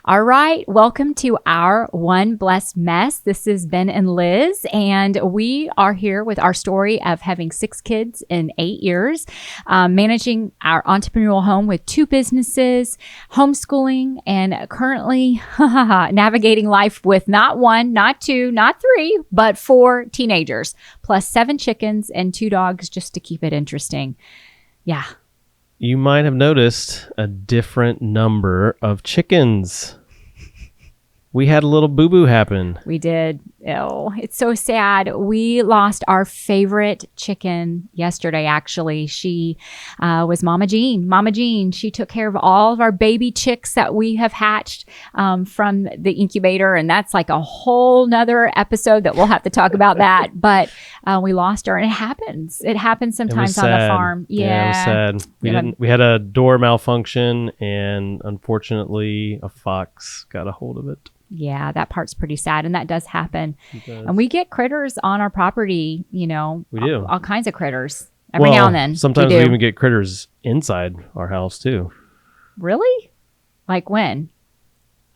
All right. Welcome to our One Blessed Mess. This is Ben and Liz, and we are here with our story of having 6 kids in 8 years, managing our entrepreneurial home with 2 businesses, homeschooling, and currently navigating life with not 1, not 2, not 3, but 4 teenagers, plus 7 chickens and 2 dogs just to keep it interesting. Yeah. You might have noticed a different number of chickens. We had a little boo-boo happen. We did. Oh, it's so sad. We lost our favorite chicken yesterday, actually. She was Mama Jean. Mama Jean, she took care of all of our baby chicks that we have hatched from the incubator. And that's like a whole nother episode that we'll have to talk about that. But we lost her, and it happens. It happens sometimes on the farm. Yeah, it was sad. We had a door malfunction, and unfortunately, a fox got a hold of it. Yeah, that part's pretty sad, and that does happen. And we get critters on our property, We do. All kinds of critters every now and then. Sometimes we even get critters inside our house too. Really? Like when?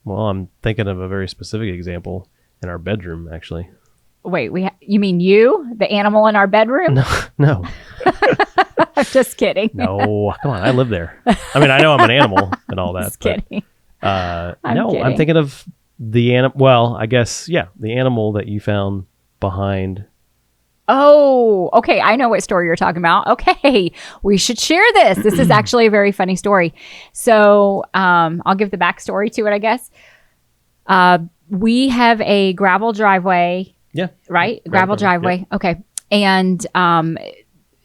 Well, I'm thinking of a very specific example in our bedroom, actually. Wait, you mean you, the animal in our bedroom? No. I'm just kidding. No, come on, I live there. I mean, I know I'm an animal and all that. Just kidding. I'm thinking of the animal. Well, I guess, the animal that you found behind. Oh, okay. I know what story you're talking about. Okay. We should share this. This is actually a very funny story. So I'll give the backstory to it, I guess. We have a gravel driveway. Yeah. Right? Gravel driveway. Yep. Okay. And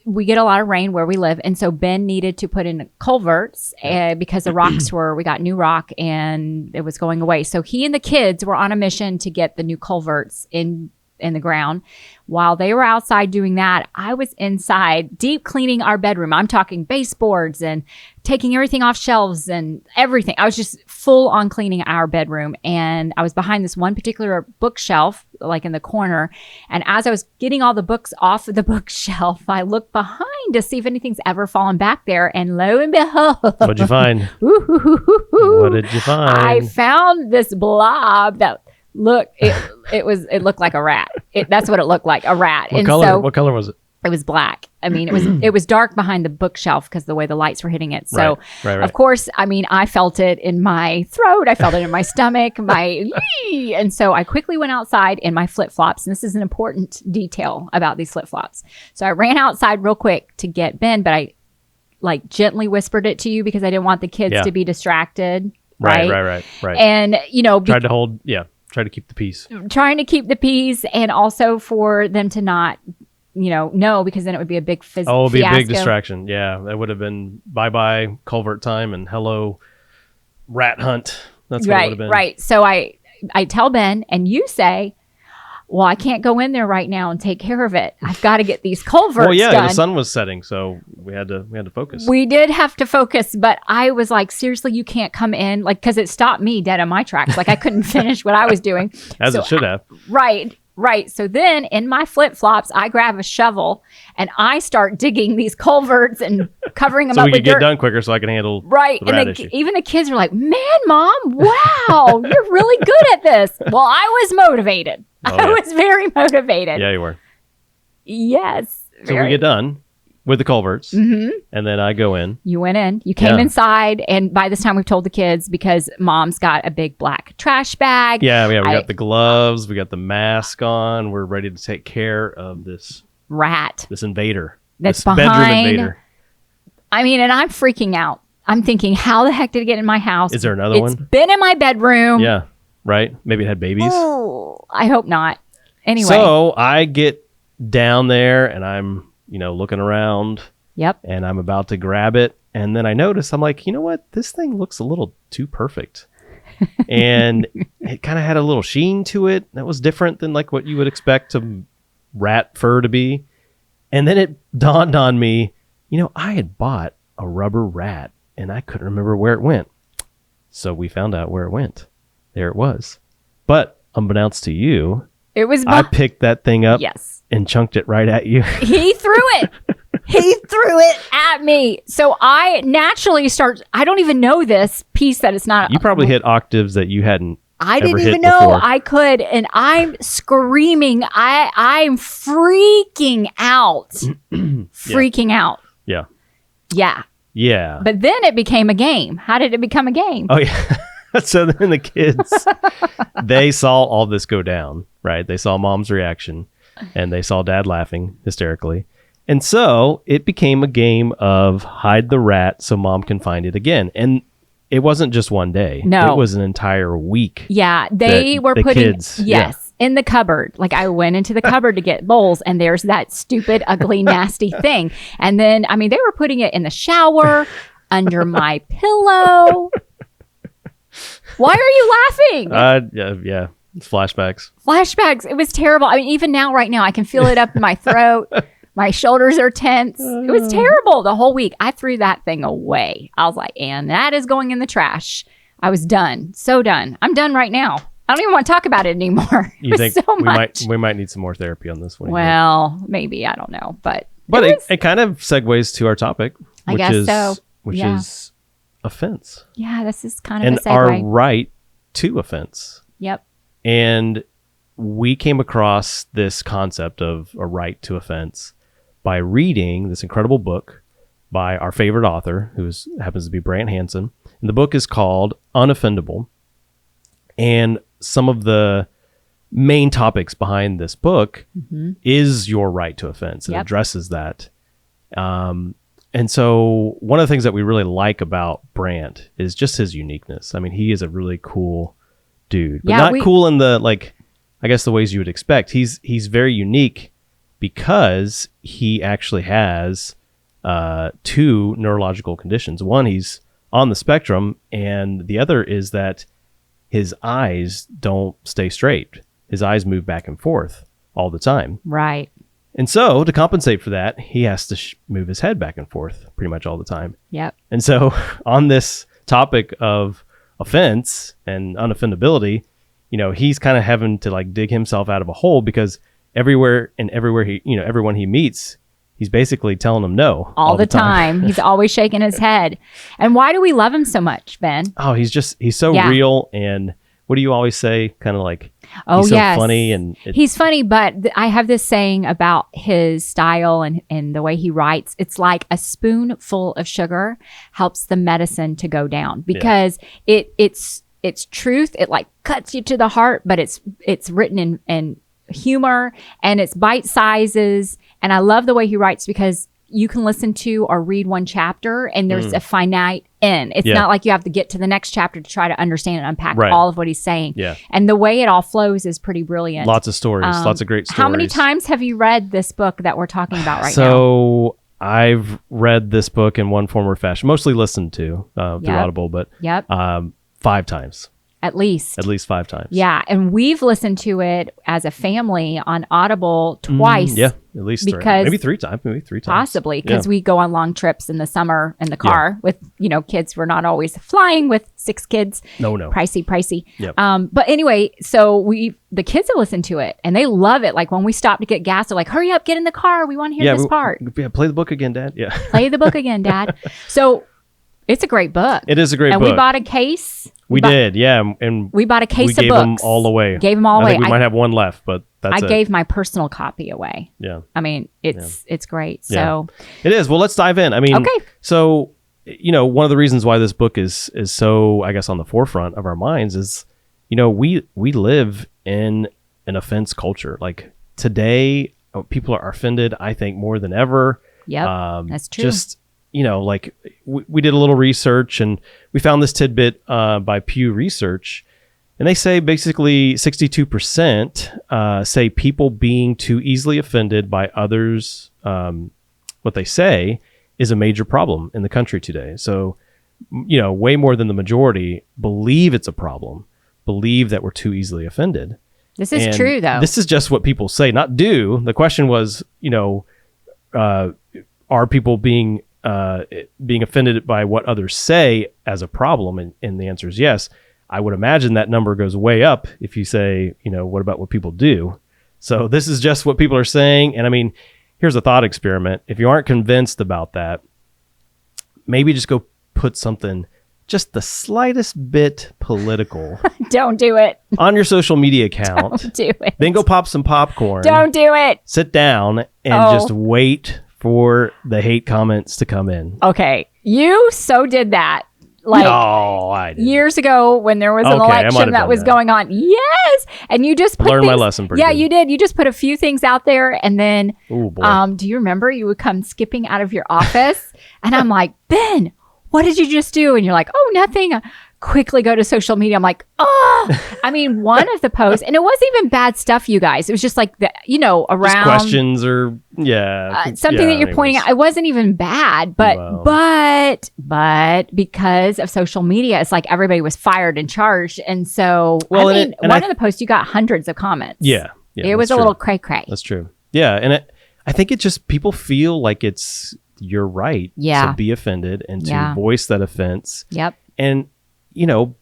we get a lot of rain where we live. And so Ben needed to put in culverts because the rocks we got new rock and it was going away. So he and the kids were on a mission to get the new culverts in the ground. While they were outside doing that, I was inside deep cleaning our bedroom. I'm talking baseboards and taking everything off shelves and everything. I was just full on cleaning our bedroom. And I was behind this one particular bookshelf, like in the corner. And as I was getting all the books off of the bookshelf, I looked behind to see if anything's ever fallen back there. And lo and behold. What'd you find? What did you find? I found this blob that it looked like a rat. That's what it looked like, a rat. What color was it? It was black. I mean, it was dark behind the bookshelf because the way the lights were hitting it. So, right. Of course, I mean, I felt it in my throat. I felt it in my stomach, and so I quickly went outside in my flip-flops. And this is an important detail about these flip-flops. So I ran outside real quick to get Ben, but I gently whispered it to you because I didn't want the kids to be distracted. Right. And, Try to keep the peace. Trying to keep the peace, and also for them to not, know, because then it would be a big fiasco. Oh, it would be a big distraction. Yeah, that would have been bye-bye culvert time and hello rat hunt. That's what it would have been. Right. So I tell Ben, and you say, well, I can't go in there right now and take care of it. I've got to get these culverts done. The sun was setting, so we had to focus. We did have to focus, but I was like, seriously, you can't come in, because it stopped me dead on my tracks. I couldn't finish what I was doing. As it should have. Right. So then in my flip-flops, I grab a shovel and I start digging these culverts and covering them up with dirt. So we can get done quicker so I can handle the rat issue. Even the kids were like, man, Mom, wow, you're really good at this. Well, I was motivated. I was very motivated. Yeah, you were. Yes. So we get done with the culverts, and then I go in. You went in. You came inside, and by this time we've told the kids because Mom's got a big black trash bag. Yeah, we got the gloves, we got the mask on. We're ready to take care of this rat, this invader, that's this behind. bedroom invader. I mean, and I'm freaking out. I'm thinking, how the heck did it get in my house? Is there another one? It's been in my bedroom. Yeah, right. Maybe it had babies. Oh, I hope not. Anyway, so I get down there and I'm looking around. Yep. And I'm about to grab it. And then I notice, I'm like, you know what? This thing looks a little too perfect. And it kind of had a little sheen to it. That was different than what you would expect a rat fur to be. And then it dawned on me, I had bought a rubber rat and I couldn't remember where it went. So we found out where it went. There it was. But unbeknownst to you, it was I picked that thing up. Yes. And chunked it right at you. He threw it. He threw it at me. So I naturally I don't even know this piece that it's not. You probably hit octaves that you hadn't. I ever didn't hit even know before. I could. And I'm screaming. I'm freaking out. Freaking out. Yeah. Yeah. Yeah. But then it became a game. How did it become a game? Oh, yeah. So then the kids, they saw all this go down, right? They saw mom's reaction and they saw dad laughing hysterically. And so it became a game of hide the rat so mom can find it again. And it wasn't just one day. No. It was an entire week. Yeah. They were the putting, kids, yes, in the cupboard. Like I went into the cupboard to get bowls and there's that stupid, ugly, nasty thing. And then, I mean, they were putting it in the shower, under my pillow. Why are you laughing? Yeah. It's flashbacks. Flashbacks. It was terrible. I mean, even now, right now, I can feel it up in my throat. My shoulders are tense. It was terrible the whole week. I threw that thing away. I was like, and that is going in the trash. I was done. So done. I'm done right now. I don't even want to talk about it anymore. You think so much. we might need some more therapy on this one? Well, maybe. I don't know. But it kind of segues to our topic, I guess so. Which Yeah. is offense. Yeah, this is kind of And a segue. our right to offense. Yep. And we came across this concept of a right to offense by reading this incredible book by our favorite author, who happens to be Brant Hansen. And the book is called Unoffendable. And some of the main topics behind this book is your right to offense. It Yep. addresses that. And so one of the things that we really like about Brant is just his uniqueness. I mean, he is a really cool dude, but not cool in the, like, I guess the ways you would expect. He's very unique because he actually has two neurological conditions. One, he's on the spectrum, and the other is that his eyes don't stay straight. His eyes move back and forth all the time. Right. And so to compensate for that, he has to move his head back and forth pretty much all the time. Yep. And so on this topic of offense and unoffendability, he's kind of having to like dig himself out of a hole because everywhere everyone he meets, he's basically telling them no all the time. He's always shaking his head. And why do we love him so much, Ben? Oh, he's so real. And what do you always say? Kind of like, he's so funny. And he's funny, but I have this saying about his style and the way he writes. It's like a spoonful of sugar helps the medicine to go down because it's truth. It like cuts you to the heart, but it's written in humor and it's bite sizes. And I love the way he writes because you can listen to or read one chapter and there's a finite end. It's not like you have to get to the next chapter to try to understand and unpack all of what he's saying. Yeah. And the way it all flows is pretty brilliant. Lots of stories, lots of great stories. How many times have you read this book that we're talking about right now? So I've read this book in one form or fashion, mostly listened to through Audible, but 5 times. At least 5 times. Yeah. And we've listened to it as a family on Audible twice. Yeah. At least because maybe 3 times. Possibly. Because we go on long trips in the summer in the car with, kids. We're not always flying with 6 kids. No. Pricey. Yep. But anyway, so the kids have listened to it and they love it. Like when we stop to get gas, they're like, hurry up, get in the car. We want to hear this part. Yeah. Play the book again, Dad. Yeah. Play the book again, Dad. So it's a great book. It is a great book. And we bought a case. We did, yeah. And we bought a case of books. We gave them all away. I think we might have one left, but that's I gave my personal copy away. Yeah. I mean, it's great. Yeah. So it is. Well, let's dive in. I mean, so, one of the reasons why this book is so, I guess, on the forefront of our minds is, we live in an offense culture. Like today, people are offended, I think, more than ever. Yep, that's true. Just, like we did a little research and we found this tidbit by Pew Research, and they say basically 62% say people being too easily offended by others, what they say is a major problem in the country today. So, way more than the majority believe it's a problem, believe that we're too easily offended. This is true, though. This is just what people say, not do. The question was, are people being offended by what others say as a problem? And the answer is yes. I would imagine that number goes way up if you say, what about what people do? So this is just what people are saying. And I mean, here's a thought experiment. If you aren't convinced about that, maybe just go put something just the slightest bit political Don't do it. on your social media account. Don't do it. Then go pop some popcorn. Don't do it. Sit down and just wait for the hate comments to come in. Okay. You so did that. Like no, I didn't. years ago when there was an election that was going on. Yes. And you just put learned my lesson pretty good. you did. You just put a few things out there and then Ooh, boy. do you remember you would come skipping out of your office and I'm like, Ben, what did you just do? And you're like, oh, nothing. I quickly go to social media. I'm like, oh, I mean, one of the posts, and it wasn't even bad stuff, you guys. It was just like, around just questions or, something that you're pointing out. It wasn't even bad, but because of social media, it's like everybody was fired and charged. And so, one of the posts, you got hundreds of comments. Yeah. It was a little cray-cray. That's true. Yeah. And I think it just, people feel like it's your right to be offended and to voice that offense. Yep. And,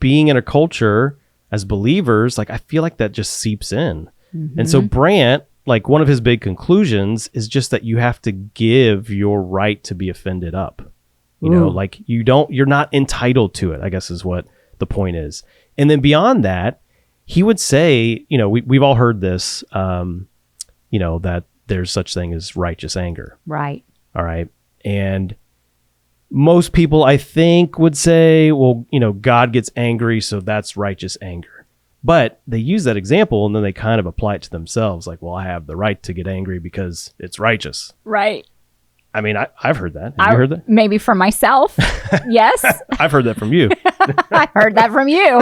being in a culture as believers, like I feel like that just seeps in. Mm-hmm. And so Brant, like one of his big conclusions is just that you have to give your right to be offended up. Like you're not entitled to it, I guess is what the point is. And then beyond that, he would say, we've all heard this, that there's such thing as righteous anger. Right. All right. And most people, I think, would say, well, God gets angry, so that's righteous anger. But they use that example and then they kind of apply it to themselves. Like, well, I have the right to get angry because it's righteous. Right. I mean, I've heard that. Have you heard that? Maybe from myself. Yes. I've heard that from you. I heard that from you.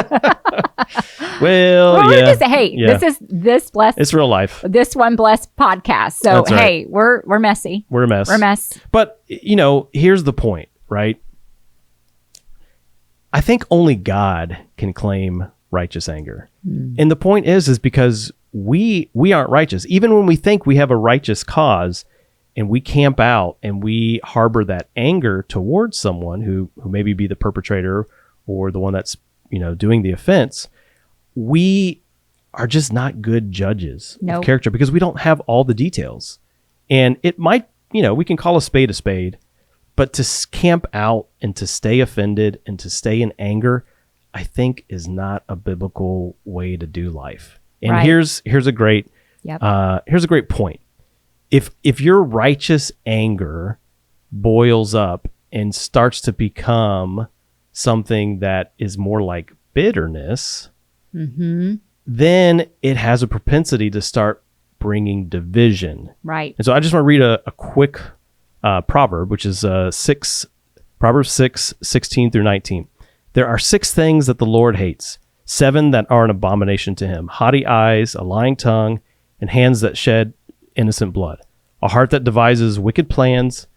Well, yeah. This is this blessed. It's real life. This one blessed podcast. So, hey, we're messy. We're a mess. We're a mess. But, here's the point, right? I think only God can claim righteous anger. And the point is because we aren't righteous. Even when we think we have a righteous cause, and we camp out and we harbor that anger towards someone who maybe be the perpetrator or the one that's, doing the offense, we are just not good judges of character because we don't have all the details. And it might, we can call a spade, but to camp out and to stay offended and to stay in anger, I think is not a biblical way to do life. And here's a great point. If your righteous anger boils up and starts to become something that is more like bitterness, then it has a propensity to start bringing division. Right. And so I just want to read a quick proverb, which is Proverbs 6:16 through 19. There are 6 things that the Lord hates, 7 that are an abomination to him: haughty eyes, a lying tongue, and hands that shed innocent blood, a heart that devises wicked plans,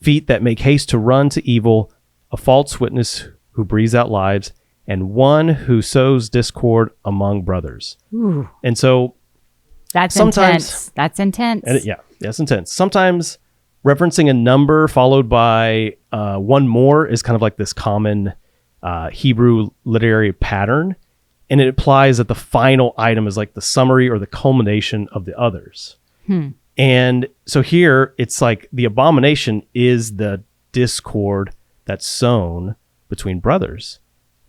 feet that make haste to run to evil, a false witness who breathes out lies, and one who sows discord among brothers. Ooh. And so that's intense. That's intense. That's intense. Sometimes referencing a number followed by one more is kind of like this common Hebrew literary pattern. And it implies that the final item is like the summary or the culmination of the others. And so here it's like the abomination is the discord that's sown between brothers.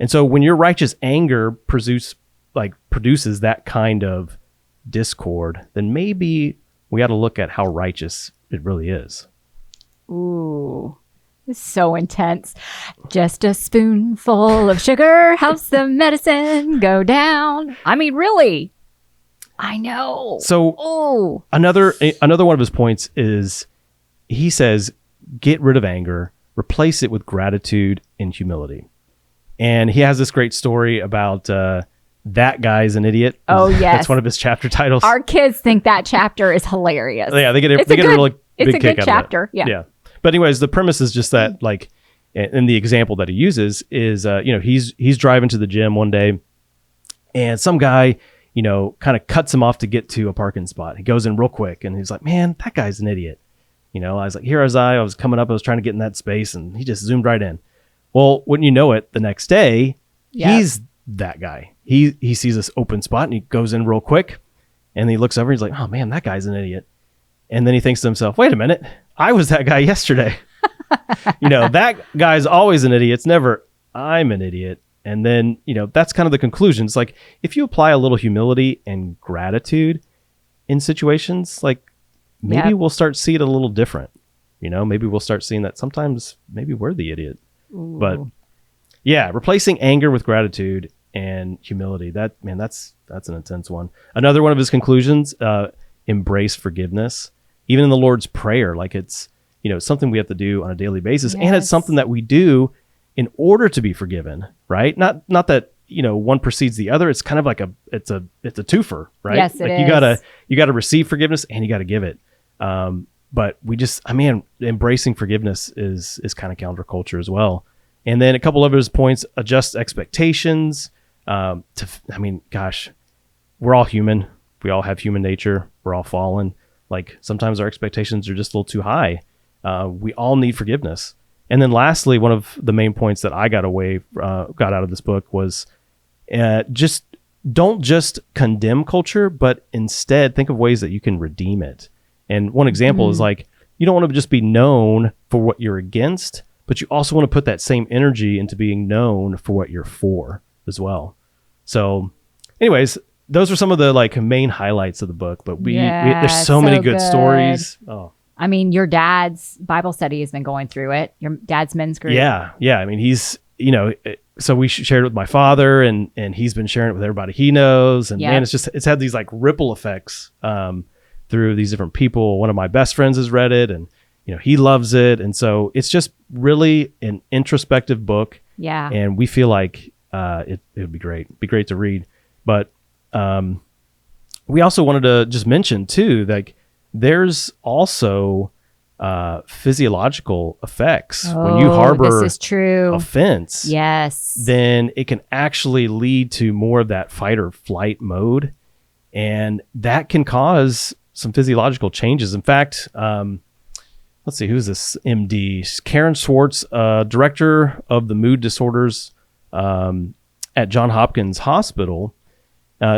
And so when your righteous anger produces that kind of discord, then maybe we got to look at how righteous it really is. Ooh, it's so intense. Just a spoonful of sugar helps the medicine go down. I mean, really. I know. So another one of his points is he says, get rid of anger, replace it with gratitude and humility. And he has this great story about that guy's an idiot. Oh, yes. That's one of his chapter titles. Our kids think that chapter is hilarious. Yeah, they get a really big kick out of it. It's a good chapter. Yeah. But anyways, the premise is just that, like, and the example that he uses is, he's driving to the gym one day and some guy, kind of cuts him off to get to a parking spot. He goes in real quick and he's like, man, that guy's an idiot. I was like, I was coming up, I was trying to get in that space and he just zoomed right in. Well, wouldn't you know it, the next day, he's that guy. He sees this open spot and he goes in real quick and he looks over and he's like, oh man, that guy's an idiot. And then he thinks to himself, wait a minute, I was that guy yesterday. That guy's always an idiot. It's never, I'm an idiot. And then, that's kind of the conclusion. It's like, if you apply a little humility and gratitude in situations, like maybe we'll start seeing it a little different. Maybe we'll start seeing that sometimes maybe we're the idiot. Ooh. But yeah, replacing anger with gratitude and humility, that's an intense one. Another one of his conclusions, embrace forgiveness. Even in the Lord's Prayer, like it's, something we have to do on a daily basis. Yes. And it's something that we do in order to be forgiven, right? Not that, one precedes the other. It's kind of like it's a twofer, right? Yes, like is. You gotta receive forgiveness and you gotta give it. But embracing forgiveness is kind of counterculture as well. And then a couple of his points, adjust expectations. We're all human. We all have human nature. We're all fallen. Like sometimes our expectations are just a little too high. We all need forgiveness. And then lastly, one of the main points that I got out of this book was don't just condemn culture, but instead think of ways that you can redeem it. And one example is like, you don't want to just be known for what you're against, but you also want to put that same energy into being known for what you're for as well. So anyways, those are some of the like main highlights of the book, but there's so many good stories. Oh. I mean, your dad's Bible study has been going through it. Your dad's men's group. Yeah. I mean, he's, so we shared it with my father and he's been sharing it with everybody he knows. And man, it's had these like ripple effects through these different people. One of my best friends has read it and, he loves it. And so it's just really an introspective book. Yeah. And we feel like it would be great. It'd be great to read. But we also wanted to just mention too, like, there's also physiological effects. When you harbor this is true. offense, yes, then it can actually lead to more of that fight or flight mode. And that can cause some physiological changes. In fact, let's see, who's this MD? Karen Swartz, director of the mood disorders at Johns Hopkins Hospital.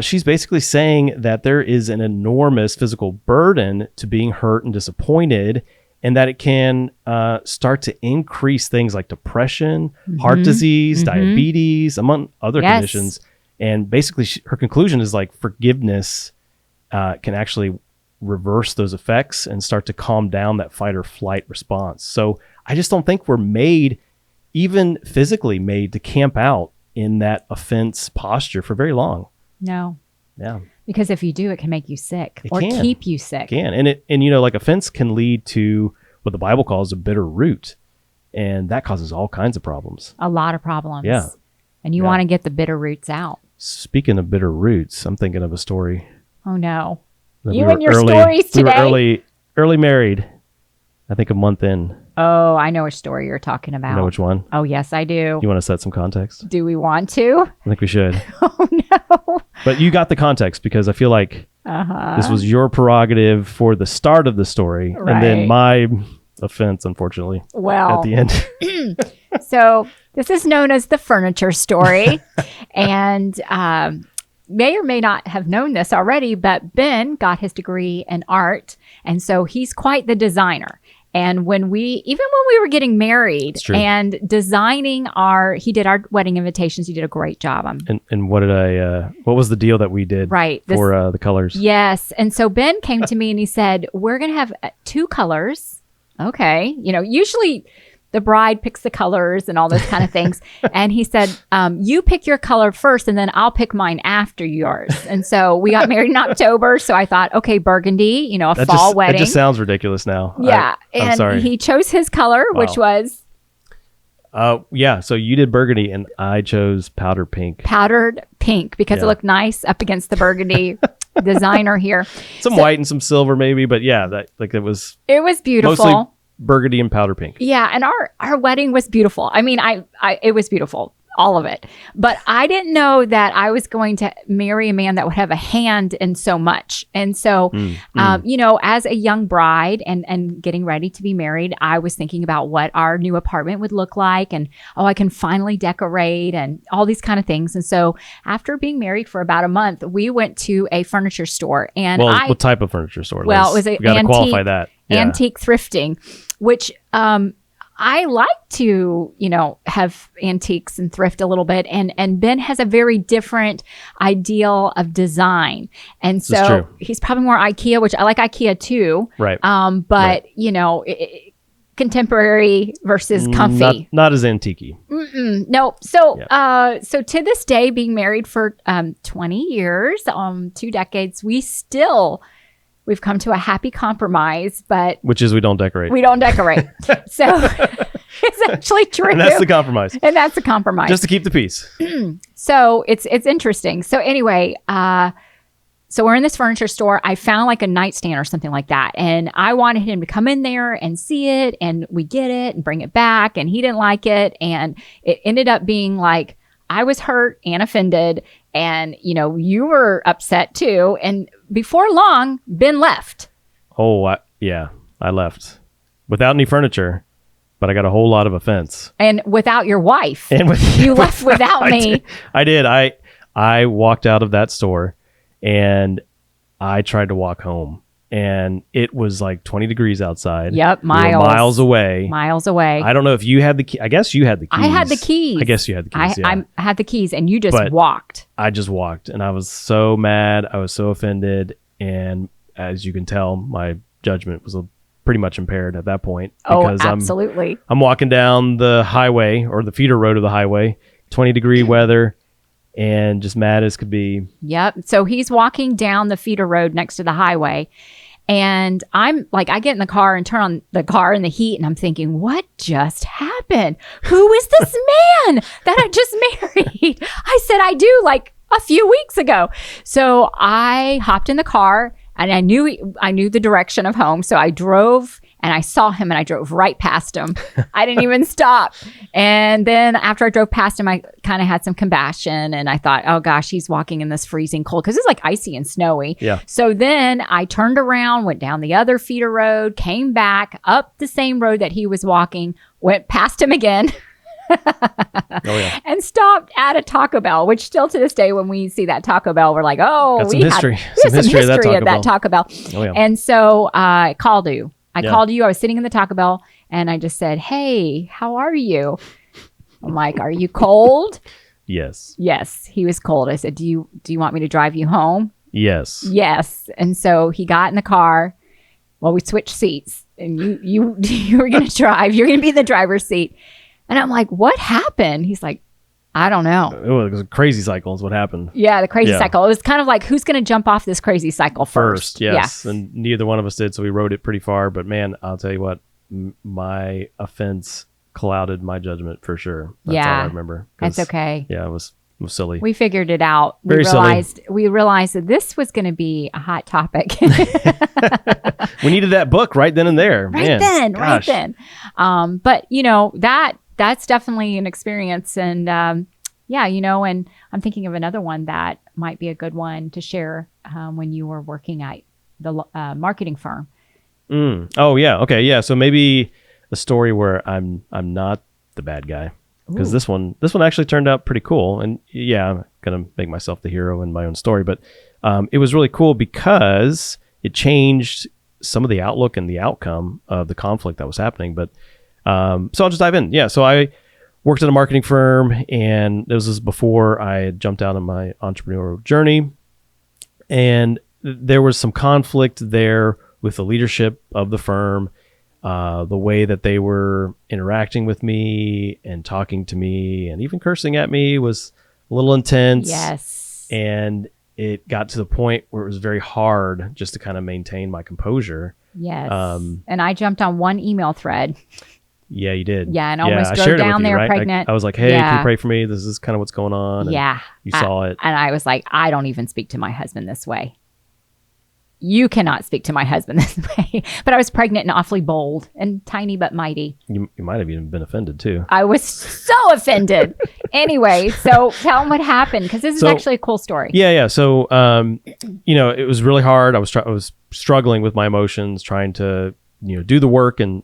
She's basically saying that there is an enormous physical burden to being hurt and disappointed, and that it can start to increase things like depression, heart disease, diabetes, among other conditions. And basically her conclusion is like forgiveness can actually reverse those effects and start to calm down that fight or flight response. So I just don't think we're made, even physically made, to camp out in that offense posture for very long. No. Yeah. Because if you do, it can make you sick or keep you sick. It can. And like offense can lead to what the Bible calls a bitter root. And that causes all kinds of problems. A lot of problems. Yeah. And you want to get the bitter roots out. Speaking of bitter roots, I'm thinking of a story. Oh no. You and your stories today. We were early married. I think a month in. Oh, I know which story you're talking about. You know which one? Oh, yes, I do. You want to set some context? Do we want to? I think we should. Oh, no. But you got the context because I feel like this was your prerogative for the start of the story. Right. And then my offense, unfortunately, at the end. So this is known as the furniture story. And may or may not have known this already, but Ben got his degree in art. And so he's quite the designer. And even when we were getting married and designing he did our wedding invitations. He did a great job. And what was the deal that we did for the colors? Yes. And so Ben came to me and he said, we're going to have 2 colors. Okay. Usually the bride picks the colors and all those kind of things. And he said, you pick your color first and then I'll pick mine after yours. And so we got married in October. So I thought, okay, burgundy, fall wedding. It just sounds ridiculous now. Yeah. I'm sorry. He chose his color, which was? So you did burgundy and I chose powder pink. Powdered pink because it looked nice up against the burgundy. Designer here. Some white and some silver maybe, but it was beautiful. Mostly burgundy and powder pink. Yeah, and our wedding was beautiful. I mean, it was beautiful. all of it. But I didn't know that I was going to marry a man that would have a hand in so much. And so, you know, as a young bride and getting ready to be married, I was thinking about what our new apartment would look like and, oh, I can finally decorate and all these kind of things. And so after being married for about a month, we went to a furniture store. And what type of furniture store? Well, it was an antique, qualify that. Yeah. Antique thrifting, which I like to, you know, have antiques and thrift a little bit. And Ben has a very different ideal of design. And so he's probably more IKEA, which I like IKEA too. Right. But, you know, contemporary versus comfy. Not as antique-y. No. So, so to this day, being married for 20 years, 2 decades, we've come to a happy compromise, but which is we don't decorate. We don't decorate. So it's actually true. And that's the compromise. And that's the compromise. Just to keep the peace. So it's interesting. So anyway, so we're in this furniture store. I found like a nightstand or something like that. And I wanted him to come in there and see it. And we get it and bring it back. And he didn't like it. And it ended up being like, I was hurt and offended. And, you know, you were upset too. And before long, Ben left. Oh, I left without any furniture, but I got a whole lot of offense. And without your wife. And you left without me. I did. I walked out of that store and I tried to walk home. And it was like 20 degrees outside. Yep, miles away. Miles away. I don't know if you had the key. I guess you had the keys. I had the keys. I guess you had the keys. I had the keys, and you just walked. I just walked, and I was so mad. I was so offended, and as you can tell, my judgment was pretty much impaired at that point. Because absolutely. I'm walking down the highway or the feeder road of the highway, 20-degree weather. And just mad as could be. Yep. So he's walking down the feeder road next to the highway. And I'm like, I get in the car and turn on the car in the heat. And I'm thinking, what just happened? Who is this man that I just married? I said, I do, like a few weeks ago. So I hopped in the car and I knew the direction of home. So I drove and I saw him and I drove right past him. I didn't even stop. And then after I drove past him, I kind of had some compassion and I thought, oh gosh, he's walking in this freezing cold because it's like icy and snowy. Yeah. So then I turned around, went down the other feeder road, came back up the same road that he was walking, went past him again. And stopped at a Taco Bell, which still to this day, when we see that Taco Bell, we're like, oh, we have some history of that Taco Bell. Oh, yeah. And so I called you. I called you. I was sitting in the Taco Bell and I just said, hey, how are you? I'm like, are you cold? Yes. Yes, he was cold. I said, do you want me to drive you home? Yes. Yes. And so he got in the car. Well, we switched seats and you were going to drive. You're going to be in the driver's seat. And I'm like, what happened? He's like, I don't know. It was a crazy cycle is what happened. Yeah, the crazy cycle. It was kind of like, who's going to jump off this crazy cycle first? Yes. Yeah. And neither one of us did, so we rode it pretty far. But man, I'll tell you what, my offense clouded my judgment for sure. That's all I remember. That's okay. Yeah, it was silly. We figured it out. Very silly. We realized that this was going to be a hot topic. We needed that book right then and there. Right then. But you know, that's definitely an experience. And you know, and I'm thinking of another one that might be a good one to share when you were working at the marketing firm. Oh, yeah. Okay. Yeah. So maybe a story where I'm not the bad guy, because this one actually turned out pretty cool. And yeah, I'm going to make myself the hero in my own story, but it was really cool because it changed some of the outlook and the outcome of the conflict that was happening. But so I'll just dive in. Yeah. So I worked at a marketing firm, and this was before I had jumped out on my entrepreneurial journey. And there was some conflict there with the leadership of the firm. The way that they were interacting with me and talking to me and even cursing at me was a little intense. Yes. And it got to the point where it was very hard just to kind of maintain my composure. Yes. And I jumped on one email thread. Yeah, you did. Yeah, and almost drove down there pregnant. I was like, hey, can you pray for me? This is kind of what's going on. And yeah. you saw it. And I was like, I don't even speak to my husband this way. you cannot speak to my husband this way. But I was pregnant and awfully bold and tiny but mighty. You might have even been offended too. I was so offended. Anyway, so tell them what happened, because this is actually a cool story. Yeah. So, it was really hard. I was struggling with my emotions, trying to, do the work and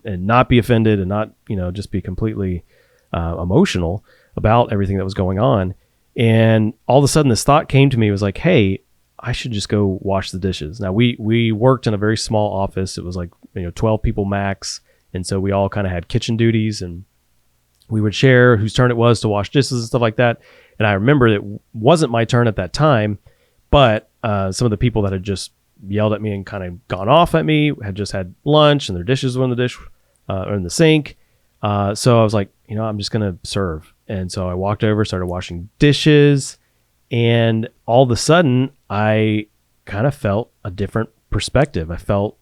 not be offended and not, just be completely emotional about everything that was going on. And all of a sudden this thought came to me. It was like, hey, I should just go wash the dishes. Now we worked in a very small office. It was like, 12 people max. And so we all kind of had kitchen duties, and we would share whose turn it was to wash dishes and stuff like that. And I remember it wasn't my turn at that time, but some of the people that had just yelled at me and kind of gone off at me had just had lunch and their dishes were in the dish or in the sink. So I was like, I'm just going to serve. And so I walked over, started washing dishes, and all of a sudden I kind of felt a different perspective. I felt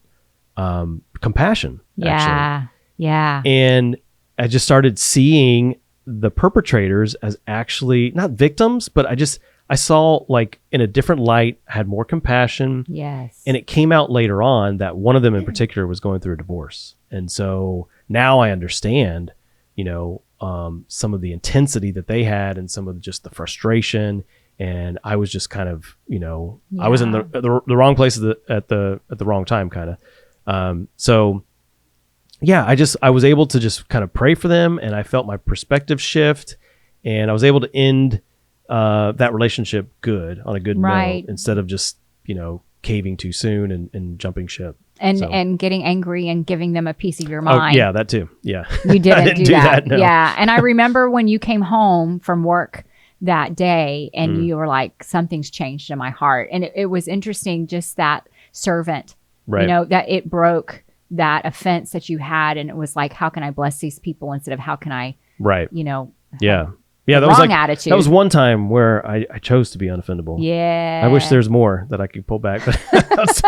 compassion. Actually. Yeah. And I just started seeing the perpetrators as actually not victims, but I saw like in a different light, had more compassion. Yes. And it came out later on that one of them in particular was going through a divorce. And so now I understand, some of the intensity that they had and some of just the frustration. And I was just kind of, I was in the wrong place at the wrong time, kind of. So yeah, I was able to just kind of pray for them, and I felt my perspective shift, and I was able to end that relationship on a good note, instead of just, caving too soon and jumping ship. And getting angry and giving them a piece of your mind. Oh, yeah, that too. Yeah. You didn't do that. No. Yeah. And I remember when you came home from work that day and you were like, something's changed in my heart. And it was interesting, just that servant, right. That it broke that offense that you had. And it was like, how can I bless these people instead of how can I, right. Yeah. Yeah, that wrong was attitude. That was one time where I chose to be unoffendable. Yeah. I wish there's more that I could pull back, but that's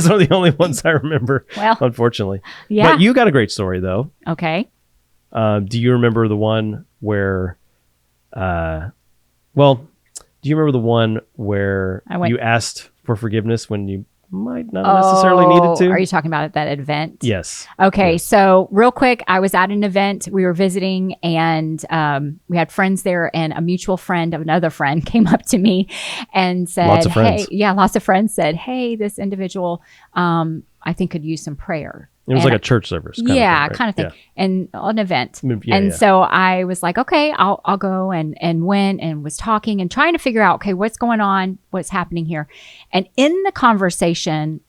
one of the only ones I remember, unfortunately. Yeah. But you got a great story, though. Okay. Do you remember the one where, do you remember the one where you asked for forgiveness when you might not necessarily needed to? Are you talking about at that event? Yes. Okay. Yes. So real quick, I was at an event. We were visiting, and we had friends there, and a mutual friend of another friend came up to me and said, lots of friends. lots of friends said, hey, this individual, I think could use some prayer. It was like a church service. Kind of thing. Yeah. And an event. Yeah, so I was like, okay, I'll go, and went and was talking and trying to figure out, okay, what's going on? What's happening here? And in the conversation,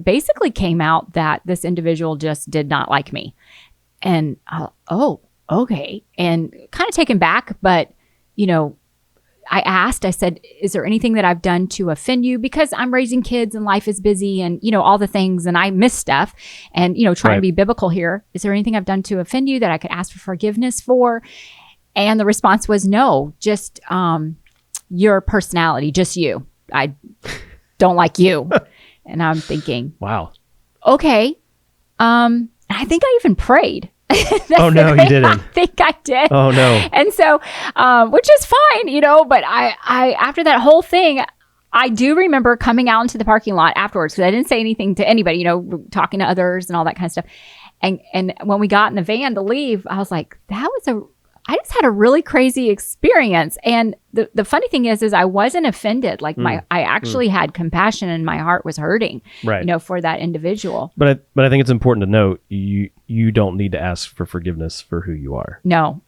basically came out that this individual just did not like me. And, okay. And kind of taken back, but, I said, is there anything that I've done to offend you? Because I'm raising kids and life is busy and, all the things, and I miss stuff and, trying to be biblical here. Is there anything I've done to offend you that I could ask for forgiveness for? And the response was no, just your personality, just you. I don't like you. And I'm thinking, wow. Okay. I think I even prayed. Oh, no, you didn't. I think I did. Oh, no. And so, which is fine, but I after that whole thing, I do remember coming out into the parking lot afterwards, because I didn't say anything to anybody, talking to others and all that kind of stuff. And when we got in the van to leave, I was like, I just had a really crazy experience. And the funny thing is I wasn't offended. Like I actually had compassion, and my heart was hurting, right. For that individual. But I think it's important to note you don't need to ask for forgiveness for who you are. No.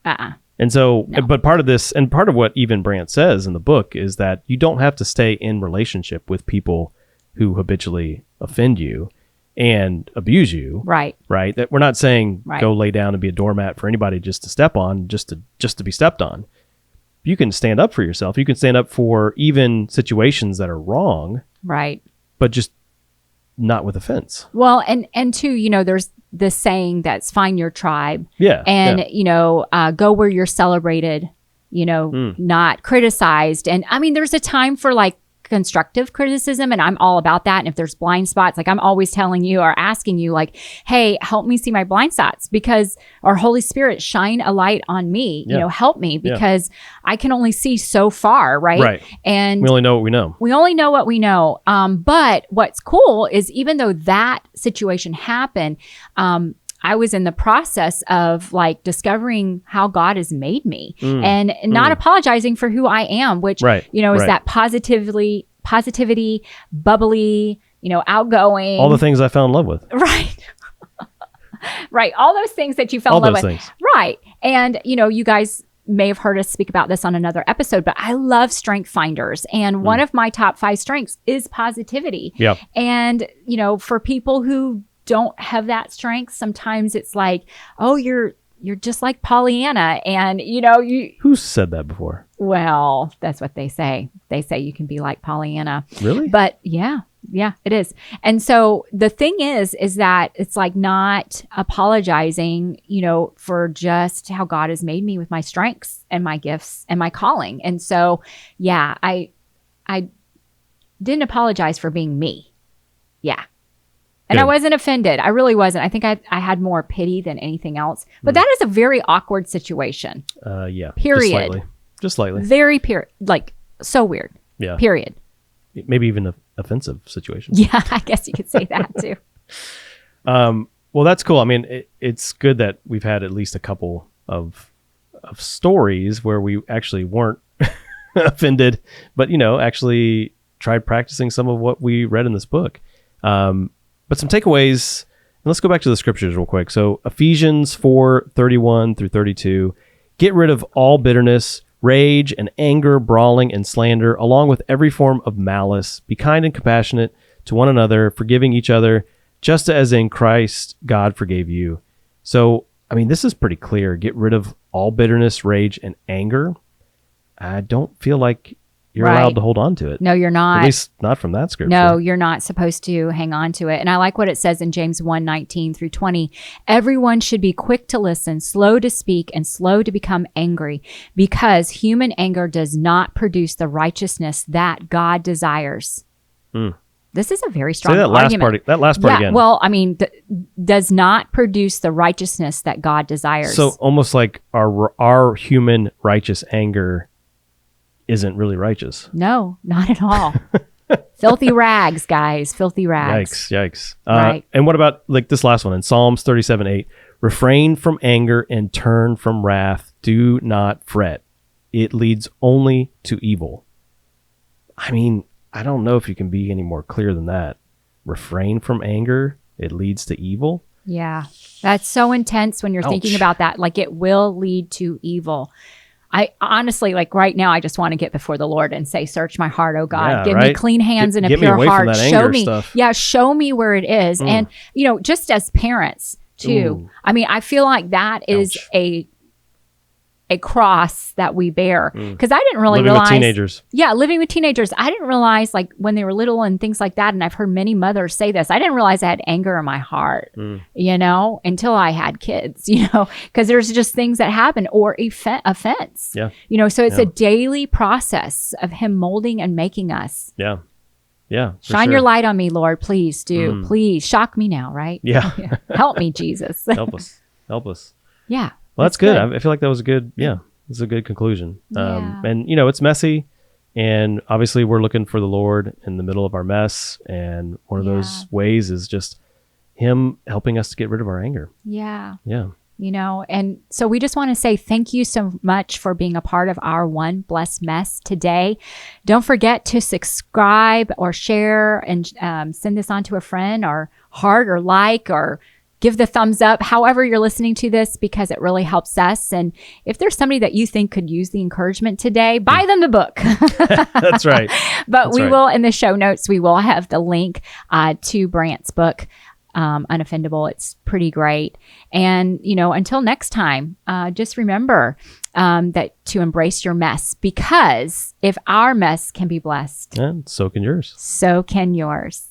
And so, but part of this, and part of what even Brant says in the book, is that you don't have to stay in relationship with people who habitually offend you and abuse you. Right. That we're not saying go lay down and be a doormat for anybody just to step on, just to be stepped on. You can stand up for yourself. You can stand up for even situations that are wrong. Right. But just not with offense. Well, and too, there's this saying that's find your tribe. Yeah. And, go where you're celebrated, not criticized. And I mean, there's a time for like constructive criticism, and I'm all about that. And if there's blind spots, like I'm always telling you or asking you like, hey, help me see my blind spots, because our Holy Spirit, shine a light on me, help me, because I can only see so far. Right. And we only know what we know. We only know what we know. But what's cool is even though that situation happened, I was in the process of like discovering how God has made me and not apologizing for who I am, which, is that positivity, bubbly, outgoing. All the things I fell in love with. Right. Right. All those things that you fell in love with. Things. Right. And, you guys may have heard us speak about this on another episode, but I love strength finders. And one of my top 5 strengths is positivity. Yeah. And, for people who don't have that strength, sometimes it's like, oh, you're just like Pollyanna, and you. Who said that before? Well, that's what they say. They say you can be like Pollyanna. Really? But yeah, it is. And so the thing is that it's like not apologizing, for just how God has made me with my strengths and my gifts and my calling. And so, yeah, I didn't apologize for being me. Yeah. And I wasn't offended. I really wasn't. I think I had more pity than anything else. But that is a very awkward situation. Yeah. Period. Just slightly. Very like so weird. Yeah. Period. Maybe even an offensive situation. Yeah, I guess you could say that too. Well, that's cool. I mean, it's good that we've had at least a couple of stories where we actually weren't offended, but actually tried practicing some of what we read in this book. But some takeaways, and let's go back to the scriptures real quick. So Ephesians 4:31 through 32, get rid of all bitterness, rage and anger, brawling and slander, along with every form of malice. Be kind and compassionate to one another, forgiving each other, just as in Christ God forgave you. So, I mean, this is pretty clear. Get rid of all bitterness, rage, and anger. I don't feel like you're allowed to hold on to it. No, you're not. At least not from that scripture. No, you're not supposed to hang on to it. And I like what it says in James 1:19 through 20. Everyone should be quick to listen, slow to speak, and slow to become angry, because human anger does not produce the righteousness that God desires. This is a very strong argument. That last part again. Well, I mean, does not produce the righteousness that God desires. So almost like our human righteous anger isn't really righteous. No, not at all. Filthy rags, guys. Filthy rags. Yikes. Right. And what about like this last one in Psalms 37:8? Refrain from anger and turn from wrath. Do not fret. It leads only to evil. I mean, I don't know if you can be any more clear than that. Refrain from anger. It leads to evil. Yeah. That's so intense when you're thinking about that. Like, it will lead to evil. I honestly, like right now, I just want to get before the Lord and say, search my heart, oh God. Yeah, give me clean hands and a pure heart. Show me. Show me where it is. And, just as parents too, I mean, I feel like that is a cross that we bear, because I didn't really realize. Living with teenagers. Yeah, living with teenagers. I didn't realize, like when they were little and things like that. And I've heard many mothers say this. I didn't realize I had anger in my heart, until I had kids, because there's just things that happen, or offense. Yeah. So it's a daily process of Him molding and making us. Yeah. Yeah. Shine your light on me, Lord. Please do. Please shock me now, right? Yeah. Help me, Jesus. Help us. Yeah. Well, that's good. I feel like that was a good, it's a good conclusion. And, it's messy. And obviously we're looking for the Lord in the middle of our mess. And one of those ways is just Him helping us to get rid of our anger. Yeah. Yeah. And so we just want to say thank you so much for being a part of our One Blessed Mess today. Don't forget to subscribe or share and send this on to a friend, or heart or like, or give the thumbs up, however you're listening to this, because it really helps us. And if there's somebody that you think could use the encouragement today, buy them the book. That's right. But we will, in the show notes, we will have the link to Brant's book, Unoffendable. It's pretty great. And, until next time, just remember that to embrace your mess, because if our mess can be blessed, and so can yours. So can yours.